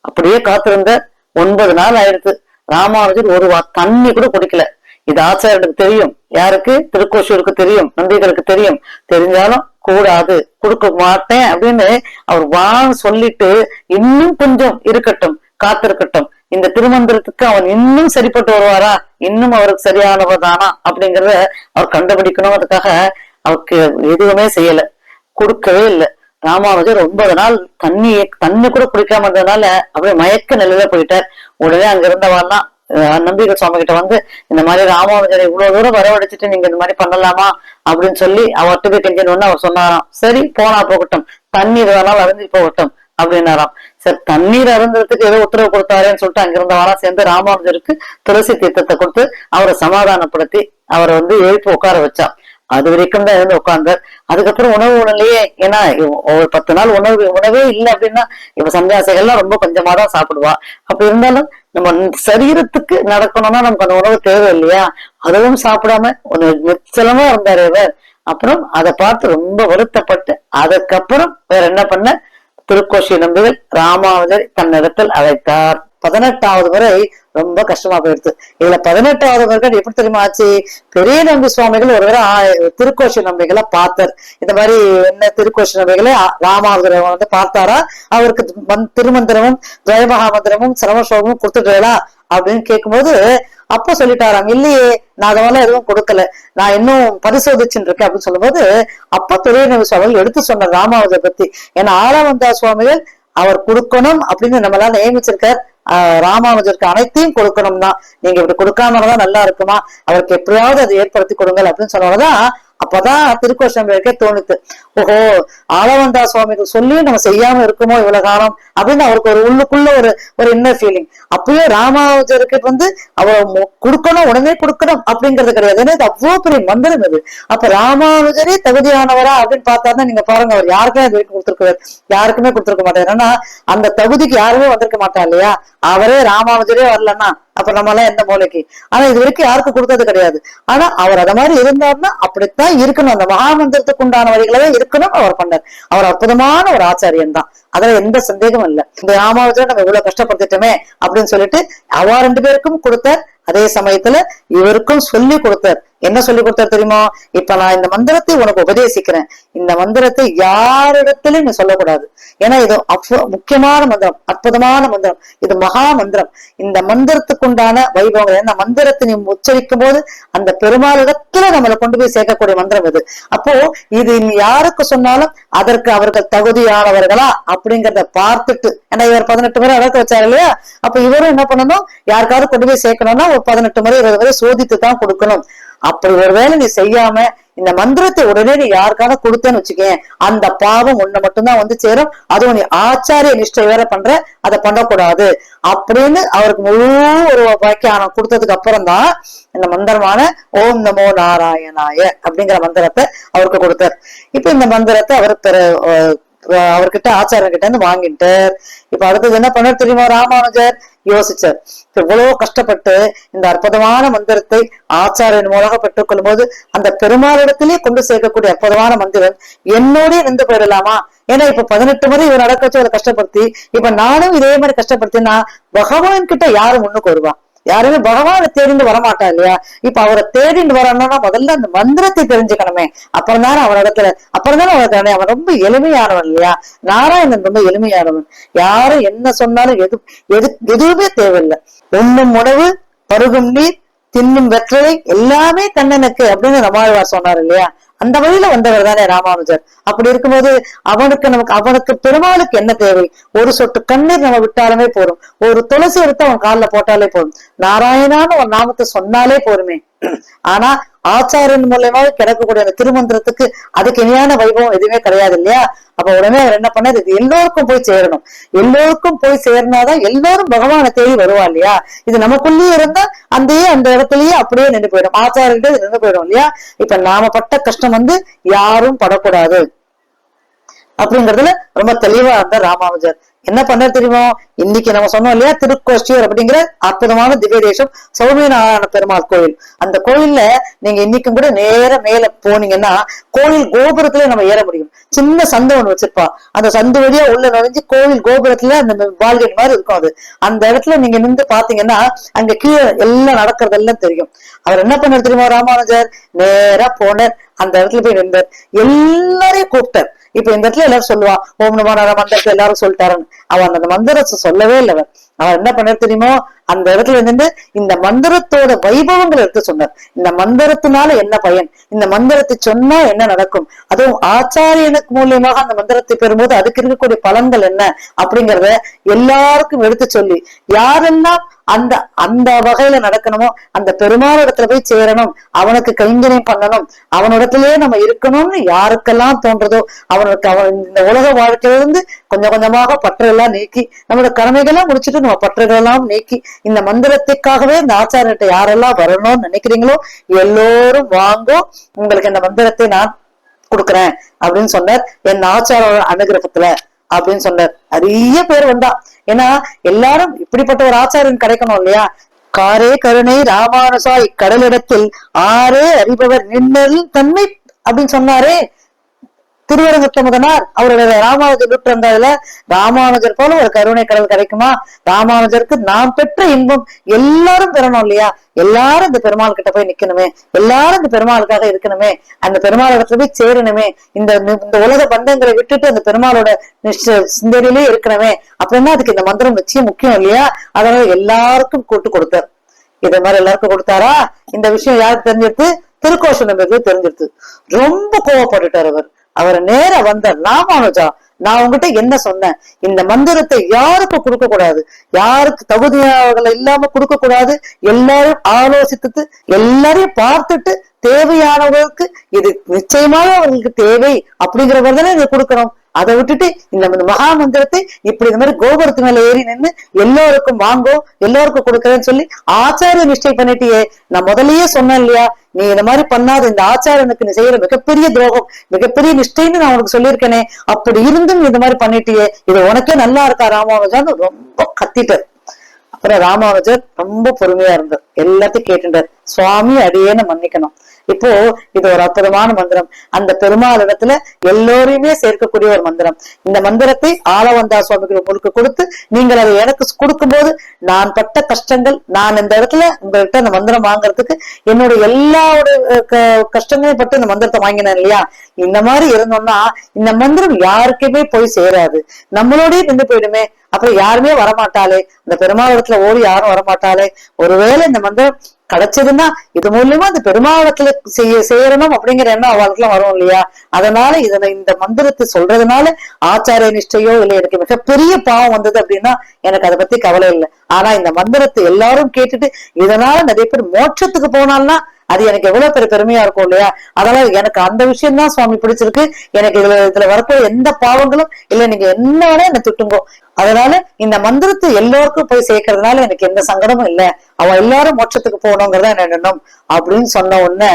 அப்படியே காத்திருந்த 9 நாள் ஆயிடுச்சு. ராமானுஜர் ஒரு தண்ணி கூட குடிக்கல. இது ஆச்சாரியனுக்கு தெரியும். யாருக்கு? திருக்கோஷூருக்கு தெரியும், நம்பிகளுக்கு தெரியும். தெரிஞ்சாலும் கூடாது, கொடுக்க மாட்டேன் அப்படின்னு அவர் சொல்லிட்டு இன்னும் கொஞ்சம் இருக்கட்டும், காத்திருக்கட்டும், இந்த திருமந்திரத்துக்கு அவன் இன்னும் சரிப்பட்டு வருவாரா, இன்னும் அவருக்கு சரியானவர் தானா அப்படிங்கறத அவர் கண்டுபிடிக்கணும். அதுக்காக அவருக்கு எதுவுமே செய்யல, கொடுக்கவே இல்லை. ராமானுஜர் 9 நாள் தண்ணி கூட குடிக்காம இருந்ததுனால அப்படியே மயக்க நிலையில போயிட்டார். உடனே அங்க இருந்தவெல்லாம் நம்பிக்கை சுவாமி கிட்ட வந்து, இந்த மாதிரி ராமானுஜரை இவ்வளவு தூரம் வரவழைச்சிட்டு நீங்க இந்த மாதிரி பண்ணலாமா அப்படின்னு சொல்லி அவர்கிட்ட போய் கெஞ்சணும்னு அவர் சொன்னாராம். சரி போனா போகட்டும், தண்ணீர் வேணாலும் அறிஞ்சு போகட்டும் அப்படின்னாராம். சரி தண்ணீர் அருந்ததுக்கு ஏதோ உத்தரவு கொடுத்தாருன்னு சொல்லிட்டு அங்கிருந்தவரா சேர்ந்து ராமானுஜருக்கு துளசி தீர்த்தத்தை கொடுத்து அவரை சமாதானப்படுத்தி அவரை எழுப்பி உட்கார வச்சான். அது வரைக்கும் தான் இருந்து உட்கார்ந்தார். அதுக்கப்புறம் உணவு உணலையே, ஏன்னா ஒரு 10 நாள் உணவே இல்லை அப்படின்னா இப்ப சன்னியாசிகள்லாம் ரொம்ப கொஞ்சமா தான் சாப்பிடுவா. அப்படி இருந்தாலும் நம்ம சரீரத்துக்கு நடக்கணும்னா நமக்கு அந்த உணவு தேவை இல்லையா, அதுவும் சாப்பிடாம ஒரு நிச்சலமா இருந்தாரு இவர். அப்புறம் அதை பார்த்து ரொம்ப வருத்தப்பட்டு அதுக்கப்புறம் வேற என்ன பண்ண, திருக்கோஷி நம்பிகள் ராமானுஜர் தன்னிடத்தில் அழைத்தார். 18வது முறை ரொம்ப கஷ்டமா போயிடுது. இதுல 18வது முறை எப்படி தெரியுமா ஆச்சு, பெரிய நம்பி சுவாமிகள் ஒருவரை திருக்கோஷி நம்பிகளை பார்த்தார். இந்த மாதிரி என்ன திருக்கோஷி நம்பிகளை ராமானுஜரை பார்த்தாரா, அவருக்கு திருமந்திரமும் துவயமகாமந்திரமும் சிரமசோகமும் கொடுத்துட்டா அப்படின்னு கேட்கும்போது அப்ப சொல்லிட்டாராம், இல்லையே நான் அதனால எதுவும் கொடுக்கல, நான் இன்னும் பரிசோதிச்சுட்டு இருக்கேன் அப்படின்னு சொல்லும்போது அப்ப பெரிய நம்பி சுவாமிகள் எடுத்து சொன்னார் ராமானுஜரை பத்தி. ஏன்னா ஆளவந்தா சுவாமிகள் அவர் கொடுக்கணும் அப்படின்னு நம்மளால நியமிச்சிருக்கார். ராமானுஜருக்கு அனைத்தையும் கொடுக்கணும் தான், நீங்க இப்படி கொடுக்காமதான் நல்லா இருக்குமா, அவருக்கு எப்படியாவது அதை ஏற்படுத்தி கொடுங்கள் அப்படின்னு சொன்னதான் அப்பதான் திருக்கோஷம்பேருக்கே தோணுது, ஓஹோ ஆளவந்தா சுவாமிகள் சொல்லி நம்ம செய்யாம இருக்குமோ இவ்வளவு காலம் அப்படின்னு அவருக்கு ஒரு உள்ளுக்குள்ள ஒரு இன்னர் ஃபீலிங். அப்பயே ராமானுஜருக்கு அவர் கொடுக்கணும், உடனே கொடுக்கணும் அப்படிங்கிறது கிடையாது. ஏன்னா இது அவ்வளவு பெரிய மந்திரம் இது. அப்ப ராமானுஜரே தகுதியானவரா அப்படின்னு பார்த்தாருன்னா நீங்க பாருங்க, அவர் யாருக்குமே அது வரைக்கும் கொடுத்துருக்காரு, யாருக்குமே கொடுத்துருக்க மாட்டாரு. ஏன்னா அந்த தகுதிக்கு யாருமே வந்திருக்க மாட்டா இல்லையா, அவரே ராமானுஜரே வரலன்னா அப்ப நம்ம எல்லாம் எந்த மூலைக்கு. ஆனா இது வரைக்கும் யாருக்கும் கொடுத்தது கிடையாது. ஆனா அவர் அத மாதிரி இருந்தாருன்னா அப்படித்தான் இருக்கணும், அந்த மகாமந்திரத்துக்கு உண்டான வழிகளவே இருக்கணும் அவர் பண்ணார். அவர் அற்புதமான ஒரு ஆச்சாரியன் தான், அதுல எந்த சந்தேகமும் இல்லை. இந்த ராமானுஜரை நம்ம இவ்வளவு கஷ்டப்படுத்திட்டோமே அப்படின்னு சொல்லிட்டு அவ 2 பேருக்கும் கொடுத்தார். அதே சமயத்துல இவருக்கும் சொல்லி கொடுத்தார். என்ன சொல்லி கொடுத்தார் தெரியுமா, இப்ப நான் இந்த மந்திரத்தை உனக்கு உபதேசிக்கிறேன், இந்த மந்திரத்தை யாரிடத்திலும் நீ சொல்லக்கூடாது. ஏன்னா இது முக்கியமான மந்திரம், அற்புதமான மந்திரம், இது மகா மந்திரம். இந்த மந்திரத்துக்கு உண்டான வைபவங்கள், இந்த மந்திரத்தை நீ உச்சரிக்கும் போது அந்த பெருமாளிடத்துல நம்மளை கொண்டு போய் சேர்க்கக்கூடிய மந்திரம் இது. அப்போ இது யாருக்கு சொன்னாலும் அதற்கு அவர்கள் தகுதியானவர்களா அப்படிங்கறத பார்த்துட்டு, ஏன்னா இவர் 18 முறை அடக்க வச்சாரு இல்லையா, அப்ப இவரும் என்ன பண்ணணும், யாருக்காவது கொண்டு போய் சேர்க்கணும்னா ஒரு 18 முறை 20 முறை சோதித்து தான் கொடுக்கணும். அப்படி ஒரு வேலை நீ செய்யாம இந்த மந்திரத்தை உடனே நீ யாருக்கான கொடுத்தேன்னு வச்சுக்கேன், அந்த பாவம் உன்னை மட்டும்தான் வந்து சேரும். அதுவும் நீ ஆச்சாரிய நிஷ்டை வேற பண்ற, அதை பண்ணக்கூடாது அப்படின்னு அவருக்கு முழு ஒரு வாக்கியானம் கொடுத்ததுக்கு அப்புறம் தான் இந்த மந்திரமான ஓம் நமோ நாராயணாய அப்படிங்கிற மந்திரத்தை அவருக்கு கொடுத்தார். இப்ப இந்த மந்திரத்தை அவர் அவர்கிட்ட ஆச்சாரியன் கிட்ட இருந்து வாங்கிட்டார். இப்ப அடுத்தது என்ன பண்ண தெரியுமா, ராமானுஜர் யோசிச்சார். இவ்வளவு கஷ்டப்பட்டு இந்த அற்புதமான மந்திரத்தை ஆச்சாரியன் மூலமாக பெற்றுக் கொள்ளும் போது அந்த பெருமாளிடத்திலே கொண்டு சேர்க்கக்கூடிய அற்புதமான மந்திரம் என்னோடய நின்று போயிடலாமா? ஏன்னா இப்ப 18 முறை இவர் நடக்க வச்சு அவரை கஷ்டப்படுத்தி, இப்ப நானும் இதே மாதிரி கஷ்டப்படுத்தினா பகவான் கிட்ட யாரும் முன்னுக்கு வருவா? யாருமே பகவானை தேடிண்டு வரமாட்டா இல்லையா? இப்ப அவரை தேடிண்டு வரணும்னா முதல்ல அந்த மந்திரத்தை தெரிஞ்சுக்கணுமே, அப்புறம் தானே அவனிடத்துல, அப்புறம் தானே அவனுக்கு. அவன் ரொம்ப எளிமையானவன் இல்லையா? நாராயணன் ரொம்ப எளிமையானவன். யாரும் என்ன சொன்னாலும் எதுவுமே தேவையில்லை. உண்ணும் உணவு, பருகும் நீர், தின்னும் வெற்றலை எல்லாமே கண்ணனுக்கு அப்படின்னு நம்மாழ்வார் சொன்னார் இல்லையா? அந்த வழியில வந்தவர் தானே ராமானுஜர். அப்படி இருக்கும்போது அவனுக்கு பெருமாளுக்கு என்ன தேவை? ஒரு சொட்டு கண்ணீர் நம்ம விட்டாலுமே போதும், ஒரு துளசி எடுத்து அவன் காலில் போட்டாலே போதும், நாராயணான்னு ஒரு நாமத்தை சொன்னாலே போருமே. ஆனா ஆச்சாரியன் மூலயமா கிடைக்கக்கூடிய அந்த திருமந்திரத்துக்கு அதுக்கு இணையான வைபவம் எதுவுமே கிடையாது இல்லையா? அப்ப உடனே அவர் என்ன பண்ணாரு, இது எல்லோருக்கும் போய் சேரணும், எல்லோருக்கும் போய் சேர்னாதான் எல்லாரும் பகவானை தேடி வருவா இல்லையா? இது நமக்குள்ளேயே இருந்தா அந்த இடத்துலயே அப்படியே நின்று போயிடும், ஆச்சாரியிட்ட நின்று போயிடும் இல்லையா? இப்ப நாம பட்ட கஷ்டம் வந்து யாரும் படக்கூடாது அப்படிங்கறதுல ரொம்ப தெளிவா இருந்த ராமானுஜர் என்ன பண்ண தெரியுமோ, இன்னைக்கு நம்ம சொன்னோம் இல்லையா, திருக்கோஷ்டியூர் அப்படிங்கிற அற்புதமான திவ்ய தேசம் சௌமியநாராயண பெருமாள் கோயில். அந்த கோயில்ல நீங்க இன்னைக்கும் கூட நேர மேல போனீங்கன்னா கோயில் கோபுரத்துல நம்ம ஏற முடியும். சின்ன சந்து ஒண்ணு வச்சிருப்பா, அந்த சந்து வழியா உள்ள நுழைஞ்சு கோவில் கோபுரத்துல அந்த பால்கனி மாதிரி இருக்கும். அது அந்த இடத்துல நீங்க நின்று பாத்தீங்கன்னா அங்க கீழே எல்லாம் நடக்கிறதெல்லாம் தெரியும். அவர் என்ன பண்ண தெரியுமா ராமானுஜர், நேரா போனார், அந்த இடத்துல போய் நின்றார், எல்லாரையும் கூப்பிட்டார். இப்ப இந்த இடத்துல எல்லாரும் சொல்லுவா ஓம் நமோ நாராயண மந்திரத்தை எல்லாரும் சொல்லிட்டாருன்னு. அவன் அந்த மந்திரத்தை சொல்லவே இல்லை. அவர் என்ன பண்ண தெரியுமோ, அந்த இடத்துல இருந்து இந்த மந்திரத்தோட வைபவங்களை எடுத்து சொன்னார். இந்த மந்திரத்தினால என்ன பயன், இந்த மந்திரத்தை சொன்னா என்ன நடக்கும், அதுவும் ஆச்சாரியனுக்கு மூலியமாக அந்த மந்திரத்தை பெறும்போது அதுக்கு இருக்கக்கூடிய பலன்கள் என்ன அப்படிங்கறத எல்லாருக்கும் எடுத்து சொல்லி, யாரெல்லாம் அந்த அந்த வகையில நடக்கணுமோ அந்த பெருமாளிடத்துல போய் சேரணும், அவனுக்கு கைங்கரியம் பண்ணணும், அவனிடத்திலேயே நம்ம இருக்கணும்னு யாருக்கெல்லாம் தோன்றதோ அவனுக்கு இந்த உலக வாழ்க்கையிலிருந்து கொஞ்சம் கொஞ்சமாக பற்றெல்லாம் நீக்கி நம்மளோட கடமைகள்லாம் முடிச்சுட்டு நம்ம பற்றுகளெல்லாம் நீக்கி இந்த மந்திரத்துக்காகவே இந்த ஆச்சாரியத்தை யாரெல்லாம் வரணும்னு நினைக்கிறீங்களோ எல்லோரும் வாங்கோ, உங்களுக்கு இந்த மந்திரத்தை நான் கொடுக்குறேன் அப்படின்னு சொன்னார். என் ஆச்சார அனுகிரகத்துல அப்படின்னு சொன்னார். நிறைய பேர் வந்தா, ஏன்னா எல்லாரும் இப்படிப்பட்ட ஒரு ஆச்சாரியன் கிடைக்கணும் இல்லையா? காரே கருணை ராமானுசா இக்கடலிடத்தில் ஆரே அறிபவர் நின்னரின் தன்மை அப்படின்னு சொன்னாரே திருவரங்கத்த முதனார். அவருடைய ராமானுஜர் நூற்றந்தாதுல ராமானுஜர் போல ஒரு கருணை கடல் கிடைக்குமா? ராமானுஜருக்கு நாம் பெற்ற இன்பம் எல்லாரும் பெறணும் இல்லையா? எல்லாரும் இந்த பெருமாள் கிட்ட போய் நிக்கணுமே, எல்லாரும் இந்த பெருமாளுக்காக இருக்கணுமே, அந்த பெருமாள் இடத்துல போய் சேரணுமே, இந்த உலக பந்தங்களை விட்டுட்டு அந்த பெருமாளோட சிந்தனையிலே இருக்கணுமே. அப்படின்னா அதுக்கு இந்த மந்திரம் நிச்சயம் முக்கியம் இல்லையா? அதனால எல்லாருக்கும் கூட்டு கொடுத்தார். இதே மாதிரி எல்லாருக்கும் கொடுத்தாரா? இந்த விஷயம் யாருக்கு தெரிஞ்சிருது? திருக்கோஷ நம்பிக்கை தெரிஞ்சிருது. ரொம்ப கோவப்பட்டுட்டார் அவர் நேர வந்தார், ராமானுஜா நான் உங்ககிட்ட என்ன சொன்னேன், இந்த மந்திரத்தை யாருக்கு கொடுக்க கூடாது, யாருக்கு தகுதியாக இல்லாம கொடுக்க கூடாது, எல்லாரும் ஆலோசித்து எல்லாரையும் பார்த்துட்டு தேவையானவர்களுக்கு இது நிச்சயமாக அவர்களுக்கு தேவை அப்படிங்கிறவர் தானே இதை கொடுக்கணும். அதை விட்டுட்டு இந்த மகா மந்திரத்தை இப்படி இந்த மாதிரி கோபுரத்து மேல ஏறி நின்று எல்லோருக்கும் வாங்கோ எல்லோருக்கும் கொடுக்கறேன்னு சொல்லி ஆச்சாரிய நிஷ்டை பண்ணிட்டியே. நான் முதல்லயே சொன்னேன் இல்லையா, நீ இந்த மாதிரி பண்ணாத, இந்த ஆச்சாரனுக்கு நீ செய்யற மிகப்பெரிய துரோகம், மிகப்பெரிய நிஷ்டைன்னு நான் உனக்கு சொல்லியிருக்கேனே, அப்படி இருந்தும் இந்த மாதிரி பண்ணிட்டியே, இது உனக்கே நல்லா இருக்கா ராமானுஜான்னு ரொம்ப கத்திட்டார். அப்புறம் ராமானுஜர் ரொம்ப பொறுமையா இருந்தார், எல்லாத்தையும் கேட்டுட்டார். சுவாமி அடியேன்னு மன்னிக்கணும், இப்போ இது ஒரு அற்புதமான மந்திரம், அந்த பெருமாள் இடத்துல எல்லோரையுமே சேர்க்கக்கூடிய ஒரு மந்திரம். இந்த மந்திரத்தை ஆளவந்தா சுவாமிக்கு உங்களுக்கு கொடுத்து நீங்கள் அதை எனக்கு கொடுக்கும் போது நான் பட்ட கஷ்டங்கள், நான் இந்த இடத்துல உங்கள்கிட்ட இந்த மந்திரம் வாங்குறதுக்கு என்னோட எல்லாரோட கஷ்டங்களையும் பட்டு இந்த மந்திரத்தை வாங்கினேன் இல்லையா? இந்த மாதிரி இருந்தோம்னா இந்த மந்திரம் யாருக்குமே போய் சேராது, நம்மளோடய நின்று போயிடுமே. அப்புறம் யாருமே வரமாட்டாளே, இந்த பெருமாள் இடத்துல ஓடி யாரும் வரமாட்டாளே. ஒருவேளை இந்த மந்திரம் கிடைச்சதுன்னா இது மூலியமா அந்த பெருமாளத்துல செய்யணும் அப்படிங்கிற எண்ணம் அவளுக்குள்ள வரும் இல்லையா? அதனால இந்த மந்திரத்தை சொல்றதுனால ஆச்சாரிய நிஷ்டையோ இல்ல எனக்கு மிகப்பெரிய பாவம் வந்தது அப்படின்னா எனக்கு அதை பத்தி கவலை இல்லை. ஆனா இந்த மந்திரத்தை எல்லாரும் கேட்டுட்டு இதனால நிறைய பேர் மோட்சத்துக்கு போனால்னா அது எனக்கு எவ்வளவு பெரிய பெருமையா இருக்கும் இல்லையா? அதனால எனக்கு அந்த விஷயம் தான் சுவாமி பிடிச்சிருக்கு. எனக்கு இதுல வரக்கூடிய எந்த பாவங்களும் இல்ல, நீங்க என்ன வேணா என்ன திட்டுங்கோ. அதனால இந்த மந்திரத்தை எல்லோருக்கும் போய் சேர்க்கறதுனால எனக்கு எந்த சங்கடமும் இல்லை. அவன் எல்லாரும் மோட்சத்துக்கு போகணுங்கிறதா என்ன எண்ணம் அப்படின்னு சொன்ன உடனே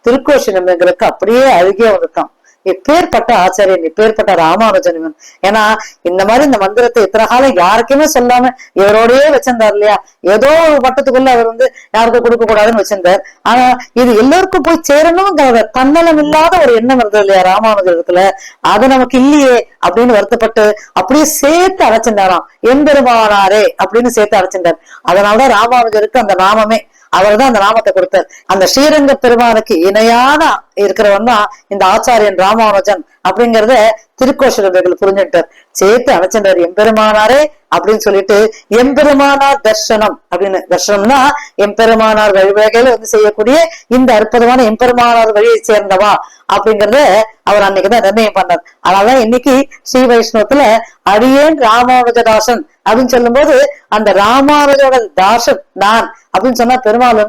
திருக்கோஷி நம்பிகளுக்கு அப்படியே அழுகிய வந்துட்டான். எப்பேற்பட்ட ஆச்சாரியன், எப்பேற்பட்ட ராமானுஜன் இவன். ஏன்னா இந்த மாதிரி இந்த மந்திரத்தை இத்தனை காலம் யாருக்குமே சொல்லாம இவரோடயே வச்சிருந்தார் இல்லையா? ஏதோ ஒரு வட்டத்துக்குள்ள அவர் யாருக்கும் கொடுக்க கூடாதுன்னு வச்சிருந்தார். ஆனா இது எல்லாருக்கும் போய் சேரணுங்கிற தன்னலம் இல்லாத ஒரு எண்ணம் இருந்தது இல்லையா ராமானுஜத்துல? அது நமக்கு இல்லையே அப்படின்னு வருத்தப்பட்டு அப்படியே சேர்த்து அழைச்சிருந்தாராம். எம்பெருமானாரே அப்படின்னு சேர்த்து அழைச்சிருந்தார். அதனாலதான் ராமானுஜருக்கு அந்த நாமமே, அவர் தான் அந்த நாமத்தை கொடுத்தார். அந்த ஸ்ரீரங்க பெருமானுக்கு இணையான இருக்கிறவன் தான் இந்த ஆச்சாரியன் ராமானுஜன் அப்படிங்கறத திருக்கோஷிகள் புரிஞ்சுட்டார். சேர்த்து அழைச்சிட்டார் எம்பெருமானாரே அப்படின்னு சொல்லிட்டு எம்பெருமானார் தர்சனம் அப்படின்னு. தர்சனம்னா எம்பெருமானார் வழிவகையில செய்யக்கூடிய இந்த அற்புதமான எம்பெருமானார் வழியை சேர்ந்தவா அப்படிங்கறத அவர் அன்னைக்குதான் நிர்ணயம் பண்ணார். அதனாலதான் இன்னைக்கு ஸ்ரீ வைஷ்ணவத்துல அடியேன் ராமானுஜதாசன் அப்படின்னு சொல்லும் போது அந்த ராமானுஜோட தாசன் நான் அப்படின்னு சொன்னா பெருமாள்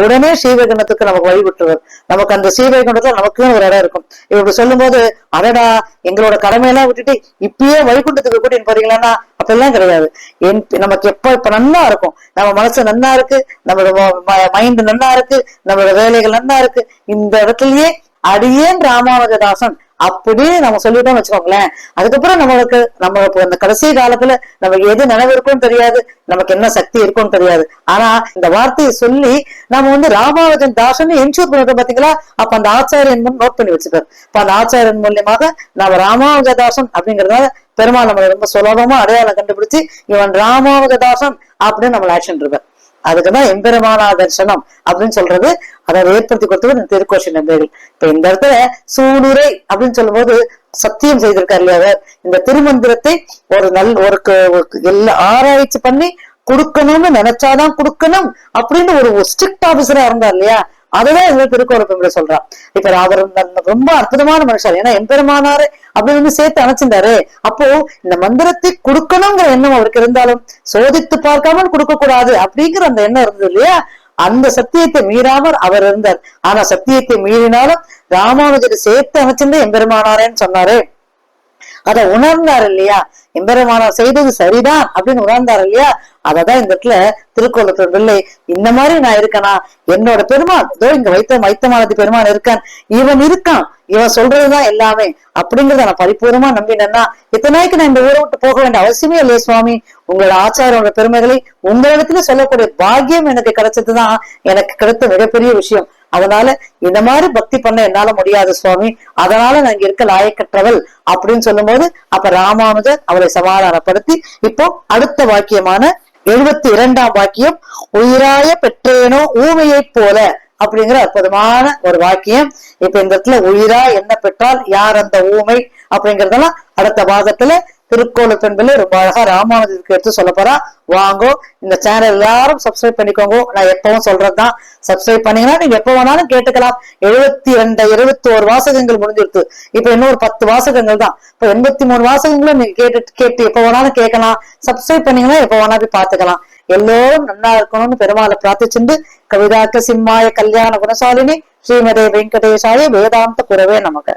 உடனே ஸ்ரீவைகுண்டத்துக்கு நமக்கு வழிபட்டுருவார். நமக்கு அந்த ஸ்ரீவைகுண்டத்துல நமக்குன்னு ஒரு இடம் இருக்கும். இப்படி சொல்லும் போது அடடா எங்களோட கடமையெல்லாம் விட்டுட்டு இப்பயே வைகுண்டத்துக்கு கூட்டின்னு போறீங்களான்னா அப்பெல்லாம் கிடையாது. நமக்கு இப்ப நல்லா இருக்கும், நம்ம மனசு நன்னா இருக்கு, நம்மளோட மைண்ட் நன்னா இருக்கு, நம்மளோட வேலைகள் நன்னா இருக்கு, இந்த இடத்துலயே அடியேன் ராமானுஜதாசன் அப்படின்னு நம்ம சொல்லிட்டோம்னு வச்சுக்கோங்களேன். அதுக்கப்புறம் நம்மளுக்கு அந்த கடைசி காலத்துல நமக்கு எது நினைவு இருக்கும்னு தெரியாது, நமக்கு என்ன சக்தி இருக்கும்னு தெரியாது. ஆனா இந்த வார்த்தையை சொல்லி நம்ம ராமானுஜன் தாசன் என்ஷூர் பண்ணிட்டோம் பாத்தீங்களா? அப்ப அந்த ஆச்சாரியன் நோட் பண்ணி வச்சுப்பாரு. இப்ப அந்த ஆச்சாரியன் மூலியமாக நம்ம ராமானுஜதாசன் அப்படிங்கறதால பெருமாள் நம்மளை ரொம்ப சுலபமா அடையாளம் கண்டுபிடிச்சு இவன் ராமானுஜதாசன் அப்படின்னு நம்மள ஆக்ஷன் இருப்பார். அதுக்குதான் எம்பெருமானா தரிசனம் அப்படின்னு சொல்றது. அதை ஏற்படுத்தி கொடுத்தது திருக்கோஷி நம்பிகள். இப்ப இந்த இடத்துல சூளுரை அப்படின்னு சொல்லும் போது சத்தியம் செய்திருக்காரு இல்லையா? இந்த திருமந்திரத்தை எல்லா ஆராய்ச்சி பண்ணி கொடுக்கணும்னு நினைச்சாதான் கொடுக்கணும் அப்படின்னு ஒரு ஸ்ட்ரிக்ட் ஆபீசரா இருந்தார் இல்லையா? அதுதான் இதுல திருக்கோளப்ப சொல்றான். இப்ப அவர் ரொம்ப அற்புதமான மனுஷர். ஏன்னா எம்பெருமானாரு அப்படின்னு சேர்த்து அணைச்சிருந்தாரு. அப்போ இந்த மந்திரத்தை கொடுக்கணுங்கிற எண்ணம் அவருக்கு இருந்தாலும் சோதித்து பார்க்காமல் கொடுக்க கூடாது அப்படிங்கிற அந்த எண்ணம் இருந்தது இல்லையா? அந்த சத்தியத்தை மீறாமல் அவர் இருந்தார். ஆனா சத்தியத்தை மீறினாலும் ராமானுஜரை சேர்த்து அணைச்சிருந்த எம்பெருமானாரேன்னு சொன்னாரு. அதை உணர்ந்தார் இல்லையா? எம்பெருமானார் செய்தது சரிதான் அப்படின்னு உணர்ந்தார் இல்லையா? அததான் இந்த இடத்துல திருக்கோலத்தூர் பிள்ளை இந்த மாதிரி நான் இருக்கனா, என்னோட பெருமான் இதோ இங்க வைத்தமானது பெருமான் இருக்கான், இவன் இருக்கான், இவன் சொல்றதுதான் எல்லாமே அப்படிங்கறத நான் பரிபூர்ணமா நம்பினேன்னா இத்தனைக்கு நான் இந்த ஊரை விட்டு போக வேண்டிய அவசியமே இல்லையே சுவாமி. உங்களோட ஆச்சாரோட பெருமைகளை உங்களிடத்துல சொல்லக்கூடிய பாக்கியம் எனக்கு கிடைச்சதுதான் எனக்கு கிடைத்த மிகப்பெரிய விஷயம். அதனால இந்த மாதிரி பக்தி பண்ண என்னால முடியாது சுவாமி, அதனால நான் இங்க இருக்க லாயக்கற்றவள் அப்படின்னு சொல்லும் போது அப்ப ராமானுஜர் அவளை சமாதானப்படுத்தி இப்போ அடுத்த வாக்கியமான 72ஆம் வாக்கியம் உயிராய பெற்றேனோ ஊமையை போல அப்படிங்கிற அற்புதமான ஒரு வாக்கியம். இப்ப இந்த இடத்துல உயிரா என்ன பெற்றால் யார் அந்த ஊமை அப்படிங்கறதெல்லாம் அடுத்த பாகத்துல திருக்கோள பெண்பிள்ளை ரொம்ப அழகா ராமானுஜருக்கு எடுத்து சொல்ல போறா. வாங்கோ, இந்த சேனல் எல்லாரும் சப்ஸ்கிரைப் பண்ணிக்கோங்க. நான் எப்பவும் சொல்றதுதான், சப்ஸ்கிரைப் பண்ணீங்கன்னா நீங்க எப்ப வேணாலும் கேட்டுக்கலாம். 21 வாசகங்கள் முடிஞ்சிருச்சு. இப்ப இன்னொரு 10 வாசகங்கள் தான். இப்ப 83 வாசகங்களும் நீங்க கேட்டு எப்ப வேணாலும் கேட்கலாம். சப்ஸ்கிரைப் பண்ணீங்கன்னா எப்ப வேணாலும் பாத்துக்கலாம். எல்லோரும் நல்லா இருக்கணும்னு பெருமாளை பிரார்த்திச்சுண்டு கவிதாக்க சிம்மாய கல்யாண குணசாலினி ஸ்ரீமதே வெங்கடேசாய வேதாந்த குரவே நமக்கு.